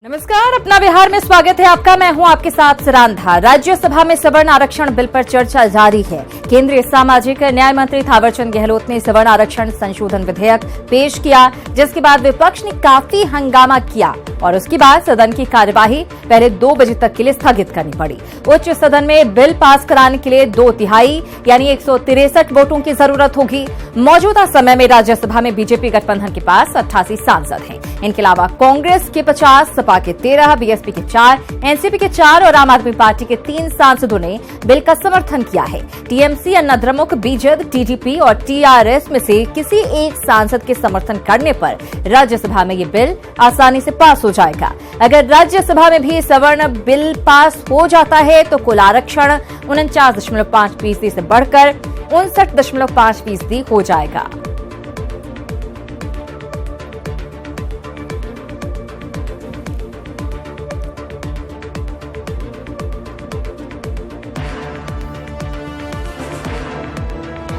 नमस्कार, अपना बिहार में स्वागत है आपका। मैं हूं आपके साथ सिरांधा। राज्यसभा में सवर्ण आरक्षण बिल पर चर्चा जारी है। केंद्रीय सामाजिक न्याय मंत्री थावरचंद गहलोत ने सवर्ण आरक्षण संशोधन विधेयक पेश किया, जिसके बाद विपक्ष ने काफी हंगामा किया और उसके बाद सदन की कार्यवाही पहले 2 बजे तक के लिए स्थगित करनी पड़ी। उच्च सदन में बिल पास कराने के लिए 2/3 यानी 163 वोटों की जरूरत होगी। मौजूदा समय में राज्यसभा में बीजेपी गठबंधन के पास 88 सांसद हैं। इनके अलावा कांग्रेस के 50, सपा के 13, बीएसपी के 4, एनसीपी के 4 और आम आदमी पार्टी के 3 सांसदों ने बिल का समर्थन किया है। टीएमसी, अन्ना द्रमुक, बीजेड, टीडीपी और टीआरएस में से किसी एक सांसद के समर्थन करने पर राज्यसभा में ये बिल आसानी से पास हो जाएगा। अगर राज्यसभा में भी सवर्ण बिल पास हो जाता है तो कुल आरक्षण 49.5% से बढ़कर 59.5% हो जाएगा।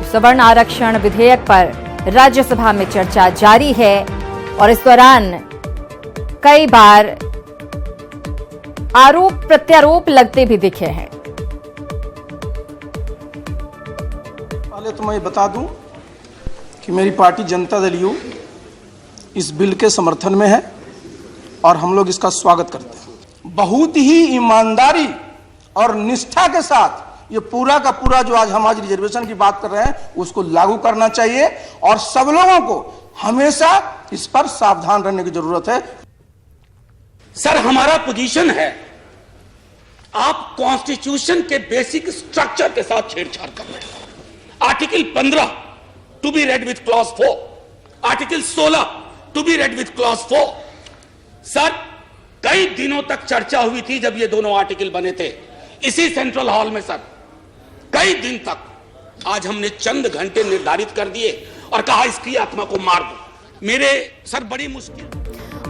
सवर्ण आरक्षण विधेयक पर राज्यसभा में चर्चा जारी है और इस दौरान कई बार आरोप प्रत्यारोप लगते भी दिखे हैं। पहले तो मैं बता दूं कि मेरी पार्टी जनता दल यू इस बिल के समर्थन में है और हम लोग इसका स्वागत करते हैं। बहुत ही ईमानदारी और निष्ठा के साथ ये पूरा का पूरा जो आज हम रिजर्वेशन की बात कर रहे हैं उसको लागू करना चाहिए और सब लोगों को हमेशा इस पर सावधान रहने की जरूरत है। सर, हमारा पोजीशन है, आप कॉन्स्टिट्यूशन के बेसिक स्ट्रक्चर के साथ छेड़छाड़ कर रहे हैं। Article 15 to be read with clause 4, article 16 to be read with clause 4। Sir, कई दिनों तक चर्चा हुई थी जब ये दोनों आर्टिकल बने थे इसी सेंट्रल हॉल में। सर, कई दिन तक आज हमने चंद घंटे निर्धारित कर दिए और कहा इसकी आत्मा को मार दो। मेरे सर बड़ी मुश्किल।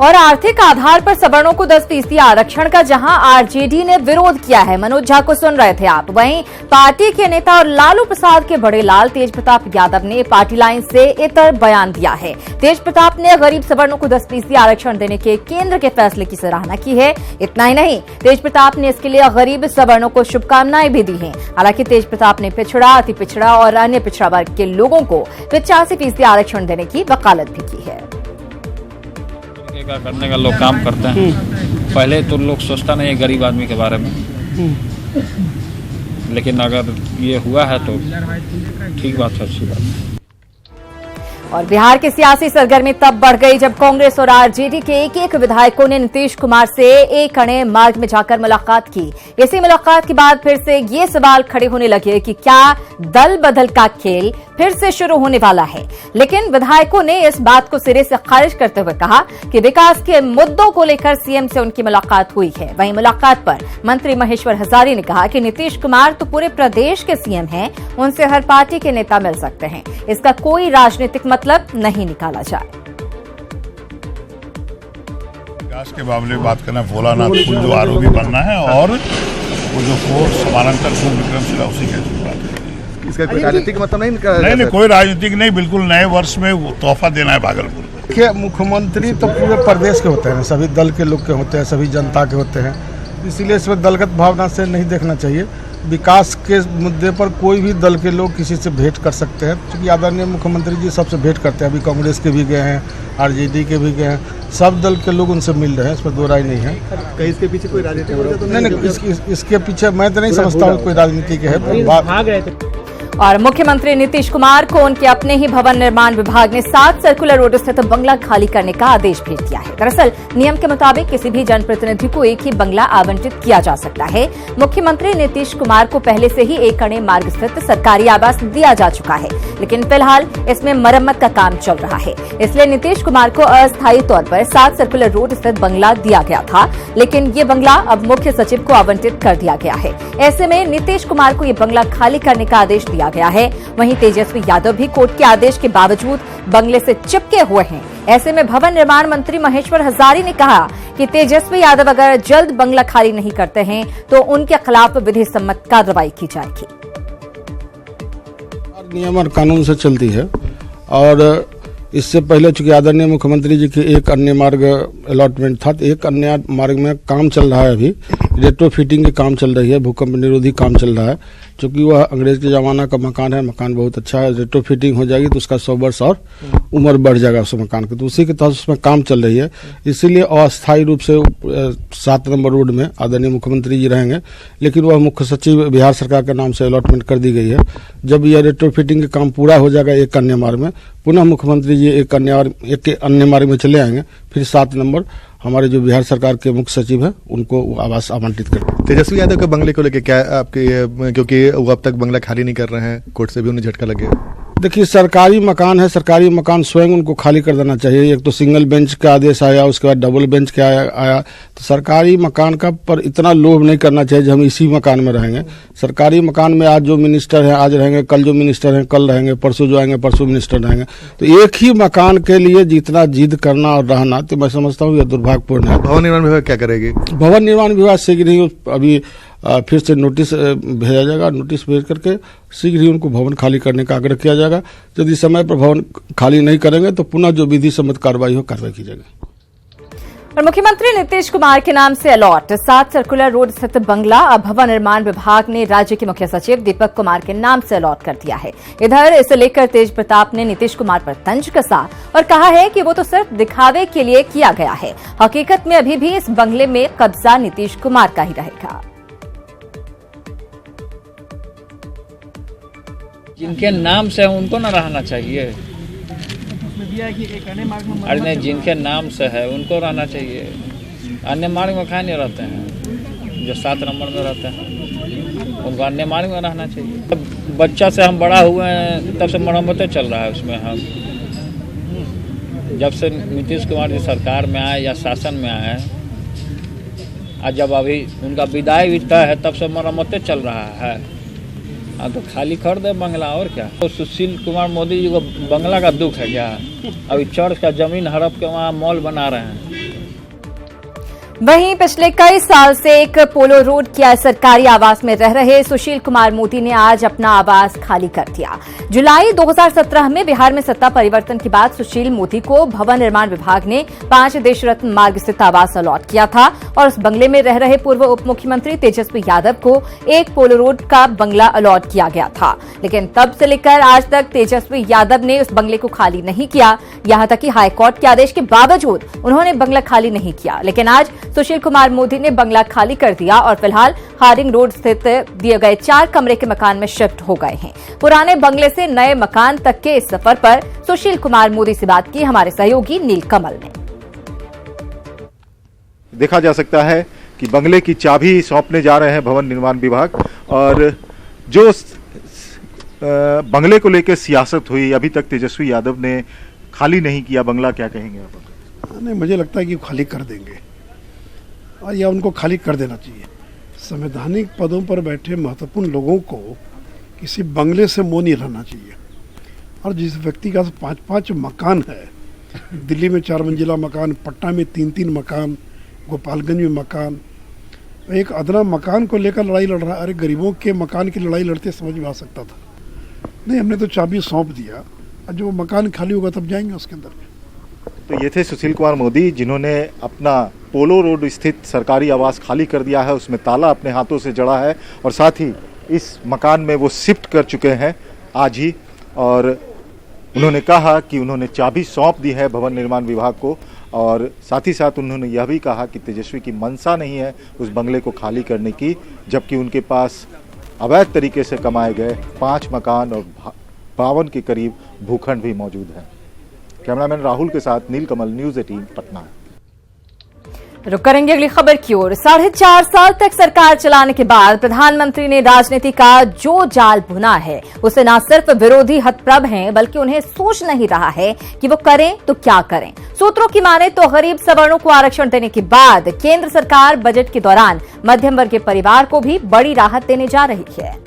और आर्थिक आधार पर सवर्णों को 10% आरक्षण का जहां आरजेडी ने विरोध किया है, मनोज झा को सुन रहे थे आप, वहीं पार्टी के नेता और लालू प्रसाद के बड़े लाल तेज प्रताप यादव ने पार्टी लाइन से इतर बयान दिया है। तेज प्रताप ने गरीब सवर्णों को 10% आरक्षण देने के केंद्र के फैसले की सराहना की है। इतना ही नहीं, तेज प्रताप ने इसके लिए गरीब सवर्णों को शुभकामनाएं भी दी हैं। हालांकि तेज प्रताप ने पिछड़ा, अति पिछड़ा और अन्य पिछड़ा वर्ग के लोगों को 85% आरक्षण देने की वकालत भी की है। का करने का लोग काम करते हैं। पहले तो लोग सोचता नहीं है गरीब आदमी के बारे में, लेकिन अगर ये हुआ है तो ठीक बात है, अच्छी बात है। और बिहार की सियासी सरगर्मी तब बढ़ गई जब कांग्रेस और आरजेडी के एक विधायकों ने नीतीश कुमार से एक अणे मार्ग में जाकर मुलाकात की। इसी मुलाकात के बाद फिर से ये सवाल खड़े होने लगे कि क्या दल बदल का खेल फिर से शुरू होने वाला है। लेकिन विधायकों ने इस बात को सिरे से खारिज करते हुए कहा कि विकास के मुद्दों को लेकर सीएम से उनकी मुलाकात हुई है। वहीं मुलाकात पर मंत्री महेश्वर हजारी ने कहा कि नीतीश कुमार तो पूरे प्रदेश के सीएम हैं, उनसे हर पार्टी के नेता मिल सकते हैं, इसका कोई राजनीतिक मतलब नहीं निकाला जाए। विकास के मामले में बात करना, भोलानाथ पुल जो आरोपी बनना है और वो जो फोर्स समानांतर पूर्ण विक्रमशिला उसी के बात है। इसका कोई राजनीतिक मतलब नहीं, कोई राजनीतिक नहीं, बिल्कुल नए वर्ष में तोहफा देना है भागलपुर को। देखिए, मुख्यमंत्री तो पूरे प्रदेश के होते हैं, सभी दल के लोग के होते हैं, सभी जनता के होते हैं, इसीलिए इसमें दलगत भावना से नहीं देखना चाहिए। विकास के मुद्दे पर कोई भी दल के लोग किसी से भेंट कर सकते हैं, क्योंकि आदरणीय मुख्यमंत्री जी सबसे भेंट करते हैं। अभी कांग्रेस के भी गए हैं, आरजेडी के भी गए हैं, सब दल के लोग उनसे मिल रहे हैं, इसमें दो राय नहीं है। कहीं इसके पीछे कोई राजनीति नहीं, इसके पीछे मैं तो नहीं समझता हूँ कोई राजनीति के है। और मुख्यमंत्री नीतीश कुमार को उनके अपने ही भवन निर्माण विभाग ने 7 सर्कुलर रोड स्थित बंगला खाली करने का आदेश भेज दिया है। दरअसल नियम के मुताबिक किसी भी जनप्रतिनिधि को एक ही बंगला आवंटित किया जा सकता है। मुख्यमंत्री नीतीश कुमार को पहले से ही एक अणे मार्ग स्थित सरकारी आवास दिया जा चुका है, लेकिन फिलहाल इसमें मरम्मत का काम चल रहा है। इसलिए नीतीश कुमार को अस्थायी तौर पर 7 सर्कुलर रोड स्थित बंगला दिया गया था, लेकिन ये बंगला अब मुख्य सचिव को आवंटित कर दिया गया है। ऐसे में नीतीश कुमार को ये बंगला खाली करने का आदेश दिया गया है। वहीं तेजस्वी यादव भी कोर्ट के आदेश के बावजूद बंगले से चिपके हुए हैं। ऐसे में भवन निर्माण मंत्री महेश्वर हजारी ने कहा कि तेजस्वी यादव अगर जल्द बंगला खाली नहीं करते हैं तो उनके खिलाफ विधि सम्मत कार्रवाई की जाएगी। नियम और कानून से चलती है और इससे पहले चूंकि आदरणीय मुख्यमंत्री जी की एक अन्य मार्ग अलॉटमेंट था, तो एक अन्य मार्ग में काम चल रहा है, अभी रेट्रोफिटिंग की काम चल रही है, भूकंप निरोधी काम चल रहा है। चूंकि वह अंग्रेज के जमाना का मकान है, मकान बहुत अच्छा है, रेट्रोफिटिंग हो जाएगी तो उसका 100 वर्ष और उम्र बढ़ जाएगा उस मकान की, तो उसी के तहत उसमें काम चल रही है। इसीलिए अस्थायी रूप से 7 नंबर रोड में आदरणीय मुख्यमंत्री जी रहेंगे, लेकिन वह मुख्य सचिव बिहार सरकार के नाम से अलॉटमेंट कर दी गई है। जब यह रेट्रोफिटिंग का काम पूरा हो जाएगा एक अन्य मार्ग में, पुनः मुख्यमंत्री जी एक अन्य मार्ग में चले आएंगे, फिर 7 नंबर हमारे जो बिहार सरकार के मुख्य सचिव है उनको आवास आवंटित कर। तेजस्वी यादव के बंगले को लेकर क्या आपके, क्योंकि वो अब तक बंगला खाली नहीं कर रहे हैं, कोर्ट से भी उन्हें झटका लगेगा? देखिए, सरकारी मकान है, सरकारी मकान स्वयं उनको खाली कर देना चाहिए। एक तो सिंगल बेंच का आदेश आया, उसके बाद डबल बेंच का आया, तो सरकारी मकान का पर इतना लोभ नहीं करना चाहिए कि हम इसी मकान में रहेंगे। सरकारी मकान में आज जो मिनिस्टर है आज रहेंगे, कल जो मिनिस्टर हैं कल रहेंगे, परसों जो आएंगे परसों मिनिस्टर रहेंगे, तो एक ही मकान के लिए जितना जिद करना और रहना, तो मैं समझता हूँ यह दुर्भाग्यपूर्ण है। भवन निर्माण विभाग क्या करेगी? भवन निर्माण विभाग शीघ्र ही अभी फिर से नोटिस भेजा जाएगा, नोटिस भेज करके शीघ्र ही उनको भवन खाली करने का आग्रह किया जाएगा। यदि समय पर भवन खाली नहीं करेंगे तो पुनः जो विधि सम्मत कार्रवाई हो कार्रवाई की जाएगी। और मुख्यमंत्री नीतीश कुमार के नाम से अलॉट 7 सर्कुलर रोड स्थित बंगला अब भवन निर्माण विभाग ने राज्य के मुख्य सचिव दीपक कुमार के नाम से अलॉट कर दिया है। इधर इसे लेकर तेज प्रताप ने नीतीश कुमार पर तंज कसा और कहा है कि वो तो सिर्फ दिखावे के लिए किया गया है, हकीकत में अभी भी इस बंगले में कब्जा नीतीश कुमार का ही रहेगा। जिनके नाम से उनको न रहना चाहिए, अरे नहीं, जिनके नाम से है उनको रहना चाहिए। अन्य मार्ग में कहाँ नहीं रहते हैं, जो 7 नंबर में रहते हैं उनको अन्य मार्ग में रहना चाहिए। बच्चा से हम बड़ा हुए हैं तब से मरम्मतें चल रहा है उसमें। हम जब से नीतीश कुमार जी सरकार में आए या शासन में आए, और जब अभी उनका विदाई भी तय है तब से मरम्मतें चल रहा है। हाँ, तो खाली कर दे बंगला, और क्या। तो सुशील कुमार मोदी जी को बंगला का दुख है क्या? अभी चर्च का जमीन हड़प के वहाँ मॉल बना रहे हैं। वहीं पिछले कई साल से एक पोलो रोड के सरकारी आवास में रह रहे सुशील कुमार मोदी ने आज अपना आवास खाली कर दिया। जुलाई 2017 में बिहार में सत्ता परिवर्तन के बाद सुशील मोदी को भवन निर्माण विभाग ने 5 देश रत्न मार्ग स्थित आवास अलॉट किया था और उस बंगले में रह रहे पूर्व उप मुख्यमंत्री तेजस्वी यादव को एक पोलो रोड का बंगला अलॉट किया गया था। लेकिन तब से लेकर आज तक तेजस्वी यादव ने उस बंगले को खाली नहीं किया। यहां तक कि हाईकोर्ट के आदेश के बावजूद उन्होंने बंगला खाली नहीं किया। लेकिन आज सुशील कुमार मोदी ने बंगला खाली कर दिया और फिलहाल हार्डिंग रोड स्थित दिए गए 4 कमरे के मकान में शिफ्ट हो गए हैं। पुराने बंगले से नए मकान तक के इस सफर पर सुशील कुमार मोदी से बात की हमारे सहयोगी नीलकमल ने। देखा जा सकता है कि बंगले की चाबी सौंपने जा रहे हैं भवन निर्माण विभाग, और जो बंगले को लेकर सियासत हुई, अभी तक तेजस्वी यादव ने खाली नहीं किया बंगला, क्या कहेंगे आप? नहीं, मुझे लगता है कि खाली कर देंगे और या उनको खाली कर देना चाहिए। संवैधानिक पदों पर बैठे महत्वपूर्ण लोगों को किसी बंगले से मोह नहीं रहना चाहिए। और जिस व्यक्ति का 5-5 मकान है, दिल्ली में 4 मंजिला मकान, पटना में 3-3 मकान, गोपालगंज में मकान, एक अदना मकान को लेकर लड़ाई लड़ रहा है। अरे गरीबों के मकान की लड़ाई लड़ते समझ में आ सकता था। नहीं, हमने तो चाबी सौंप दिया और जो मकान खाली होगा तब जाएंगे उसके अंदर। तो ये थे सुशील कुमार मोदी, जिन्होंने अपना पोलो रोड स्थित सरकारी आवास खाली कर दिया है, उसमें ताला अपने हाथों से जड़ा है और साथ ही इस मकान में वो शिफ्ट कर चुके हैं आज ही। और उन्होंने कहा कि उन्होंने चाबी सौंप दी है भवन निर्माण विभाग को, और साथ ही साथ उन्होंने यह भी कहा कि तेजस्वी की मंशा नहीं है उस बंगले को खाली करने की, जबकि उनके पास अवैध तरीके से कमाए गए 5 मकान और 52 के करीब भूखंड भी मौजूद हैं। कैमरामैन राहुल के साथ नीलकमल, न्यूज़ 18 पटना। रुक करेंगे अगली खबर की ओर। 4.5 साल तक सरकार चलाने के बाद प्रधानमंत्री ने राजनीति का जो जाल बुना है उसे न सिर्फ विरोधी हतप्रभ हैं बल्कि उन्हें सोच नहीं रहा है कि वो करें तो क्या करें। सूत्रों की माने तो गरीब सवर्णों को आरक्षण देने के बाद केंद्र सरकार बजट के दौरान मध्यम वर्ग के परिवार को भी बड़ी राहत देने जा रही है।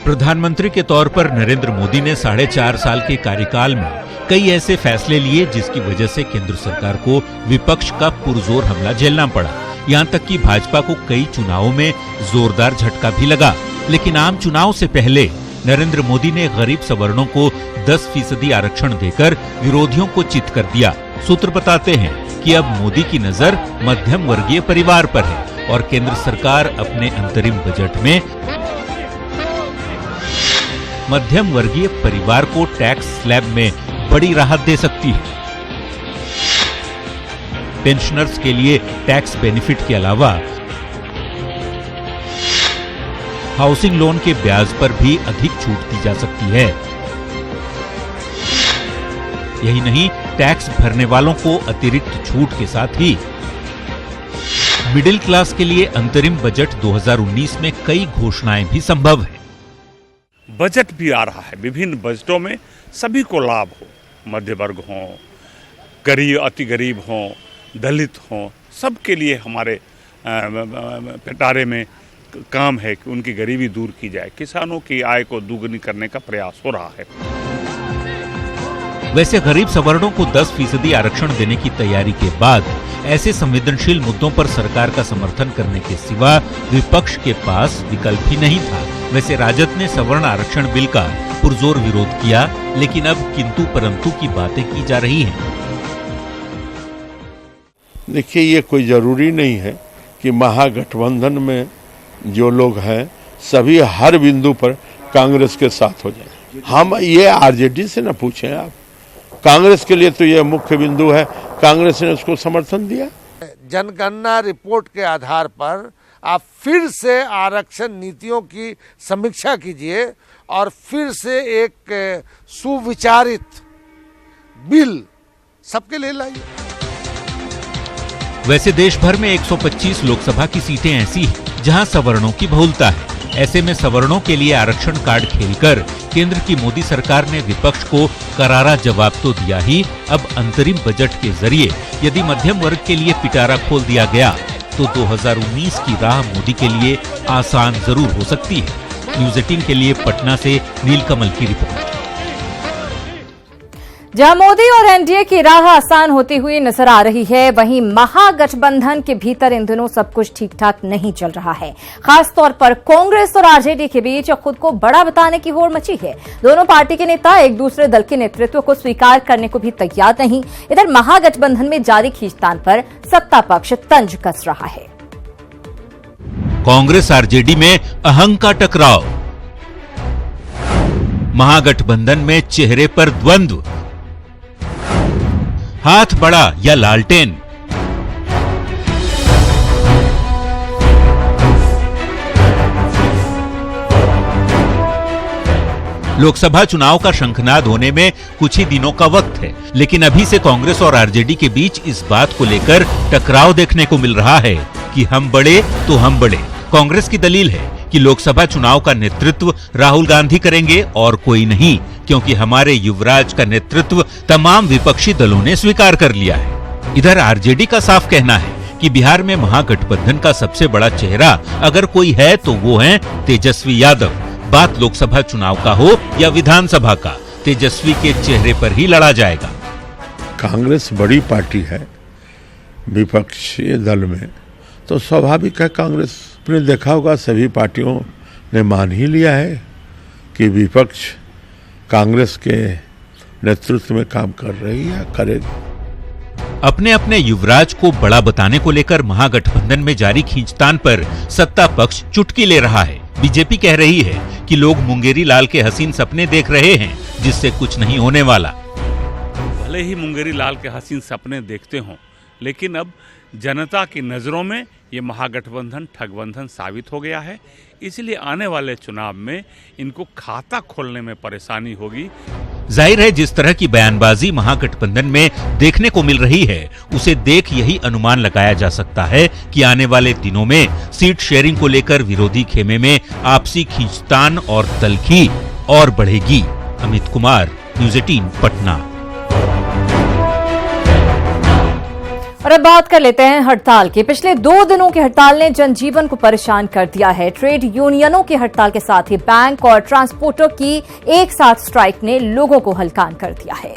प्रधानमंत्री के तौर पर नरेंद्र मोदी ने 4.5 साल के कार्यकाल में कई ऐसे फैसले लिए जिसकी वजह से केंद्र सरकार को विपक्ष का पुरजोर हमला झेलना पड़ा। यहां तक कि भाजपा को कई चुनावों में जोरदार झटका भी लगा। लेकिन आम चुनाव से पहले नरेंद्र मोदी ने गरीब सवर्णों को 10% आरक्षण देकर विरोधियों को चित कर दिया। सूत्र बताते हैं कि अब मोदी की नजर मध्यम वर्गीय परिवार पर है और केंद्र सरकार अपने अंतरिम बजट में मध्यम वर्गीय परिवार को टैक्स स्लैब में बड़ी राहत दे सकती है। पेंशनर्स के लिए टैक्स बेनिफिट के अलावा हाउसिंग लोन के ब्याज पर भी अधिक छूट दी जा सकती है। यही नहीं, टैक्स भरने वालों को अतिरिक्त छूट के साथ ही मिडिल क्लास के लिए अंतरिम बजट 2019 में कई घोषणाएं भी संभव है। बजट भी आ रहा है, विभिन्न बजटों में सभी को लाभ हो, मध्य वर्ग हो, गरीब, अति गरीब हो, दलित हो, सबके लिए हमारे पिटारे में काम है कि उनकी गरीबी दूर की जाए। किसानों की आय को दुगनी करने का प्रयास हो रहा है। वैसे गरीब सवर्णों को 10% आरक्षण देने की तैयारी के बाद ऐसे संवेदनशील मुद्दों पर सरकार का समर्थन करने के सिवा विपक्ष के पास विकल्प ही नहीं था। वैसे राजद ने सवर्ण आरक्षण बिल का पुरजोर विरोध किया, लेकिन अब किंतु परंतु की बातें की जा रही हैं। देखिए, ये कोई जरूरी नहीं है कि महागठबंधन में जो लोग हैं सभी हर बिंदु पर कांग्रेस के साथ हो जाए। हम ये आरजेडी से न पूछें आप, कांग्रेस के लिए तो ये मुख्य बिंदु है, कांग्रेस ने उसको समर्थन दिया। जनगणना रिपोर्ट के आधार पर आप फिर से आरक्षण नीतियों की समीक्षा कीजिए और फिर से एक सुविचारित बिल सबके लिए लाइए। वैसे देश भर में 125 लोकसभा की सीटें ऐसी हैं जहां सवर्णों की बहुलता है। ऐसे में सवर्णों के लिए आरक्षण कार्ड खेलकर केंद्र की मोदी सरकार ने विपक्ष को करारा जवाब तो दिया ही, अब अंतरिम बजट के जरिए यदि मध्यम वर्ग के लिए पिटारा खोल दिया गया तो 2019 की राह मोदी के लिए आसान जरूर हो सकती है। न्यूज़ 18 के लिए पटना से नीलकमल की रिपोर्ट। जहां मोदी और एनडीए की राह आसान होती हुई नजर आ रही है, वहीं महागठबंधन के भीतर इन दिनों सब कुछ ठीक ठाक नहीं चल रहा है। खासतौर पर कांग्रेस और आरजेडी के बीच खुद को बड़ा बताने की होड़ मची है। दोनों पार्टी के नेता एक दूसरे दल के नेतृत्व को स्वीकार करने को भी तैयार नहीं। इधर महागठबंधन में जारी खींचतान पर सत्ता पक्ष तंज कस रहा है। कांग्रेस आरजेडी में अहंग का टकराव, महागठबंधन में चेहरे पर द्वंद्व, हाथ बड़ा या लालटेन। लोकसभा चुनाव का शंखनाद होने में कुछ ही दिनों का वक्त है, लेकिन अभी से कांग्रेस और आरजेडी के बीच इस बात को लेकर टकराव देखने को मिल रहा है कि हम बड़े तो हम बड़े। कांग्रेस की दलील है कि लोकसभा चुनाव का नेतृत्व राहुल गांधी करेंगे और कोई नहीं, क्योंकि हमारे युवराज का नेतृत्व तमाम विपक्षी दलों ने स्वीकार कर लिया है। इधर आरजेडी का साफ कहना है कि बिहार में महागठबंधन का सबसे बड़ा चेहरा अगर कोई है तो वो है तेजस्वी यादव। बात लोकसभा चुनाव का हो या विधानसभा का, तेजस्वी के चेहरे पर ही लड़ा जाएगा। कांग्रेस बड़ी पार्टी है विपक्षी दल में, तो स्वाभाविक है कांग्रेस ने देखा होगा सभी पार्टियों ने मान ही लिया है कि विपक्ष कांग्रेस के नेतृत्व में काम कर रही है, करेगी। अपने अपने युवराज को बड़ा बताने को लेकर महागठबंधन में जारी खींचतान पर सत्ता पक्ष चुटकी ले रहा है। बीजेपी कह रही है कि लोग मुंगेरी लाल के हसीन सपने देख रहे हैं, जिससे कुछ नहीं होने वाला। भले ही मुंगेरी लाल के हसीन सपने देखते हों, लेकिन अब जनता की नजरों में ये महागठबंधन ठगबंधन साबित हो गया है। इसलिए आने वाले चुनाव में इनको खाता खोलने में परेशानी होगी। जाहिर है जिस तरह की बयानबाजी महागठबंधन में देखने को मिल रही है, उसे देख यही अनुमान लगाया जा सकता है कि आने वाले दिनों में सीट शेयरिंग को लेकर विरोधी खेमे में आपसी खींचतान और तल्खी और बढ़ेगी। अमित कुमार, न्यूज़ 18 पटना। और अब बात कर लेते हैं हड़ताल की। पिछले 2 दिनों की हड़ताल ने जनजीवन को परेशान कर दिया है। ट्रेड यूनियनों की हड़ताल के साथ ही बैंक और ट्रांसपोर्टर की एक साथ स्ट्राइक ने लोगों को हलकान कर दिया है।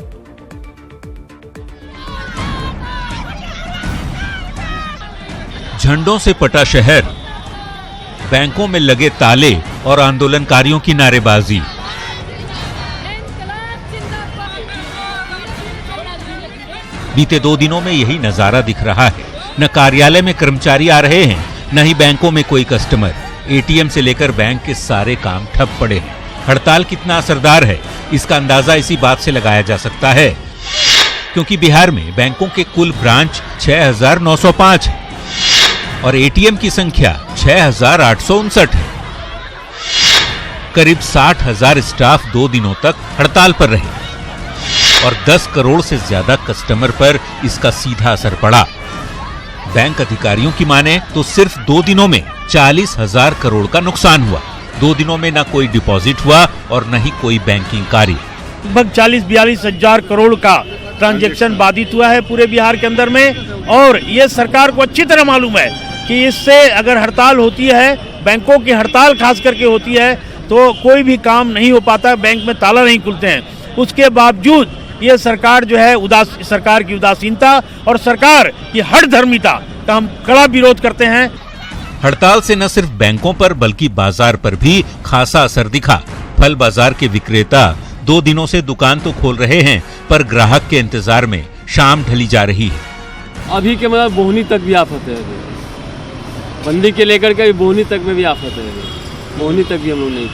झंडों से पटा शहर, बैंकों में लगे ताले और आंदोलनकारियों की नारेबाजी। बीते 2 दिनों में यही नजारा दिख रहा है। न कार्यालय में कर्मचारी आ रहे हैं, न ही बैंकों में कोई कस्टमर। एटीएम से लेकर बैंक के सारे काम ठप पड़े हैं। हड़ताल कितना असरदार है, इसका अंदाजा इसी बात से लगाया जा सकता है, क्योंकि बिहार में बैंकों के कुल ब्रांच 6,905 है और एटीएम की संख्या 6,859 है। करीब 60,000 स्टाफ 2 दिनों तक हड़ताल पर रहे और 10 करोड़ से ज्यादा कस्टमर पर इसका सीधा असर पड़ा। बैंक अधिकारियों की माने तो सिर्फ 2 दिनों में 40,000 करोड़ का नुकसान हुआ। 2 दिनों में न कोई डिपॉजिट हुआ और न ही कोई बैंकिंग कार्य। लगभग 40-42 हजार करोड़ का ट्रांजैक्शन बाधित हुआ है पूरे बिहार के अंदर में। और ये सरकार को अच्छी तरह मालूम है कि इससे अगर हड़ताल होती है, बैंकों की हड़ताल खास करके होती है, तो कोई भी काम नहीं हो पाता, बैंक में ताला नहीं खुलते हैं। उसके बावजूद ये सरकार जो है सरकार की उदासीनता और सरकार की हठधर्मिता का हम कड़ा विरोध करते हैं। हड़ताल से न सिर्फ बैंकों पर बल्कि बाजार पर भी खासा असर दिखा। फल बाजार के विक्रेता 2 दिनों से दुकान तो खोल रहे हैं, पर ग्राहक के इंतजार में शाम ढली जा रही है। अभी के मतलब बोहनी तक भी आफत है, बंदी के लेकर के बोहनी तक में भी आफत है, बोहनी तक भी हम लोग नहीं।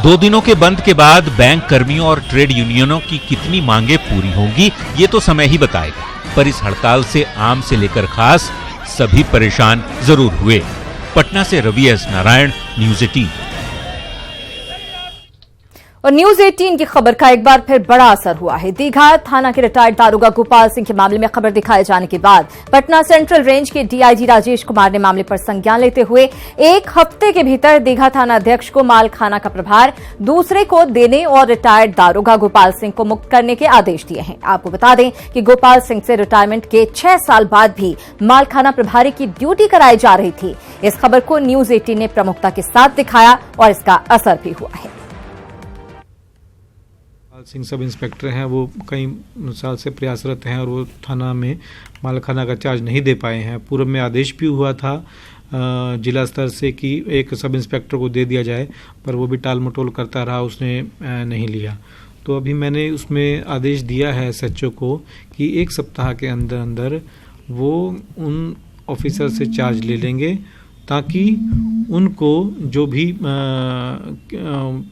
2 दिनों के बंद के बाद बैंक कर्मियों और ट्रेड यूनियनों की कितनी मांगे पूरी होंगी, ये तो समय ही बताएगा। पर इस हड़ताल से आम से लेकर खास सभी परेशान जरूर हुए। पटना से रवि एस नारायण, न्यूज 18। और न्यूज 18 की खबर का एक बार फिर बड़ा असर हुआ है। दीघा थाना के रिटायर्ड दारोगा गोपाल सिंह के मामले में खबर दिखाए जाने के बाद पटना सेंट्रल रेंज के डीआईजी राजेश कुमार ने मामले पर संज्ञान लेते हुए 1 हफ्ते के भीतर दीघा थाना अध्यक्ष को मालखाना का प्रभार दूसरे को देने और रिटायर्ड दारोगा गोपाल सिंह को मुक्त करने के आदेश दिए हैं। आपको बता दें कि गोपाल सिंह से रिटायरमेंट के 6 साल बाद भी मालखाना प्रभारी की ड्यूटी कराई जा रही थी। इस खबर को न्यूज 18 ने प्रमुखता के साथ दिखाया और इसका असर भी हुआ है। सिंह सब इंस्पेक्टर हैं, वो कई साल से प्रयासरत हैं और वो थाना में मालखाना का चार्ज नहीं दे पाए हैं। पूर्व में आदेश भी हुआ था जिला स्तर से कि एक सब इंस्पेक्टर को दे दिया जाए, पर वो भी टाल मटोल करता रहा, उसने नहीं लिया। तो अभी मैंने उसमें आदेश दिया है एसएचओ को कि 1 सप्ताह के अंदर अंदर वो उन ऑफिसर से चार्ज ले लेंगे, ताकि उनको जो भी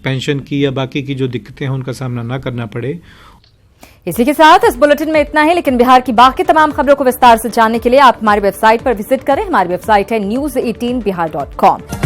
पेंशन की या बाकी की जो दिक्कतें हैं उनका सामना ना करना पड़े। इसी के साथ इस बुलेटिन में इतना ही, लेकिन बिहार की बाकी तमाम खबरों को विस्तार से जानने के लिए आप हमारी वेबसाइट पर विजिट करें। हमारी वेबसाइट है news18bihar.com।